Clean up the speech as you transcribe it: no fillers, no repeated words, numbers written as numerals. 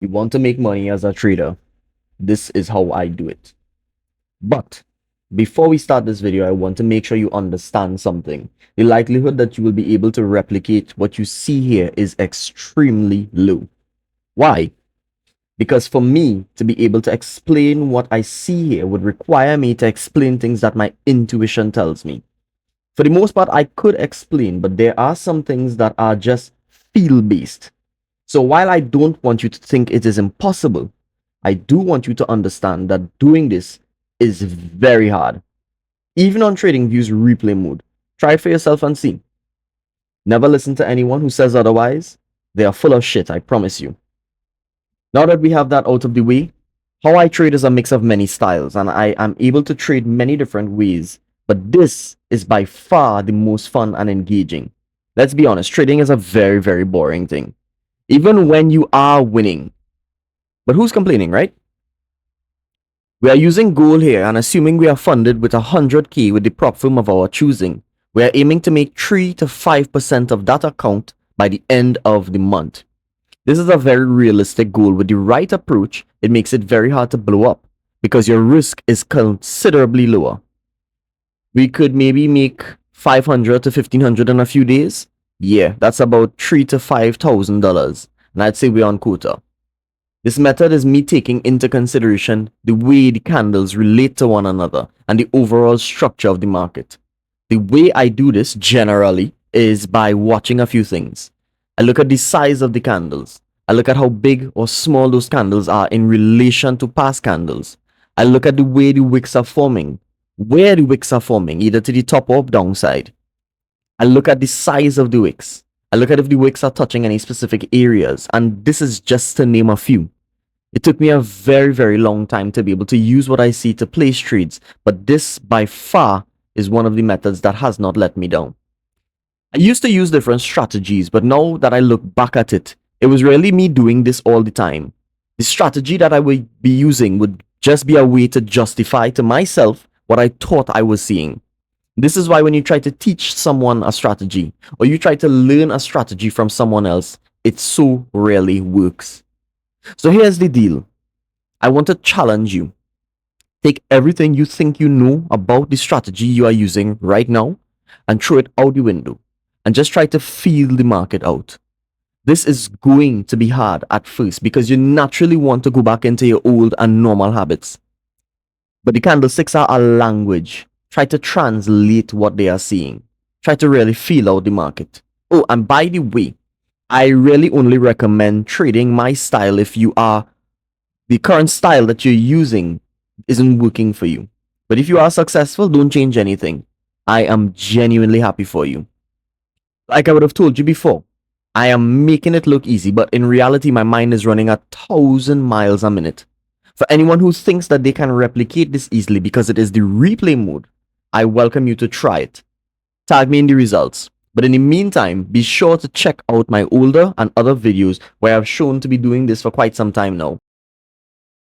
You want to make money as a trader. This is how I do it. But before we start this video, I want to make sure you understand something. The likelihood that you will be able to replicate what you see here is extremely low. Why? Because for me to be able to explain what I see here would require me to explain things that my intuition tells me. For the most part, I could explain, but there are some things that are just feel based. So while I don't want you to think it is impossible, I do want you to understand that doing this is very hard. Even on TradingView's replay mode. Try it for yourself and see. Never listen to anyone who says otherwise. They are full of shit, I promise you. Now that we have that out of the way, how I trade is a mix of many styles, and I am able to trade many different ways, but this is by far the most fun and engaging. Let's be honest, trading is a very, very boring thing. Even when you are winning. But who's complaining, right? We are using gold here, and assuming we are funded with 100k with the prop firm of our choosing, we are aiming to make 3 to 5% of that account by the end of the month. This is a very realistic goal. With the right approach, it makes it very hard to blow up because your risk is considerably lower. We could maybe make 500 to 1500 in a few days. Yeah, that's about $3,000 to $5,000, and I'd say we're on quota. This method is me taking into consideration the way the candles relate to one another and the overall structure of the market. The way I do this generally is by watching a few things. I look at the size of the candles. I look at how big or small those candles are in relation to past candles. I look at the way the wicks are forming, where the wicks are forming, either to the top or downside. I look at the size of the wicks. I look at if the wicks are touching any specific areas, and this is just to name a few. It took me a very, very long time to be able to use what I see to place trades, but this by far is one of the methods that has not let me down. I used to use different strategies, but now that I look back at it, it was really me doing this all the time. The strategy that I would be using would just be a way to justify to myself what I thought I was seeing. This is why when you try to teach someone a strategy, or you try to learn a strategy from someone else, it so rarely works. So here's the deal. I want to challenge you. Take everything you think you know about the strategy you are using right now and throw it out the window and just try to feel the market out. This is going to be hard at first because you naturally want to go back into your old and normal habits. But the candlesticks are a language. Try to translate what they are seeing. Try to really feel out the market. Oh, and by the way, I really only recommend trading my style if the current style that you're using isn't working for you. But if you are successful, don't change anything. I am genuinely happy for you. Like I would have told you before, I am making it look easy, but in reality, my mind is running 1,000 miles a minute. For anyone who thinks that they can replicate this easily because it is the replay mode, I welcome you to try it. Tag me in the results. But in the meantime, be sure to check out my older and other videos where I've shown to be doing this for quite some time now.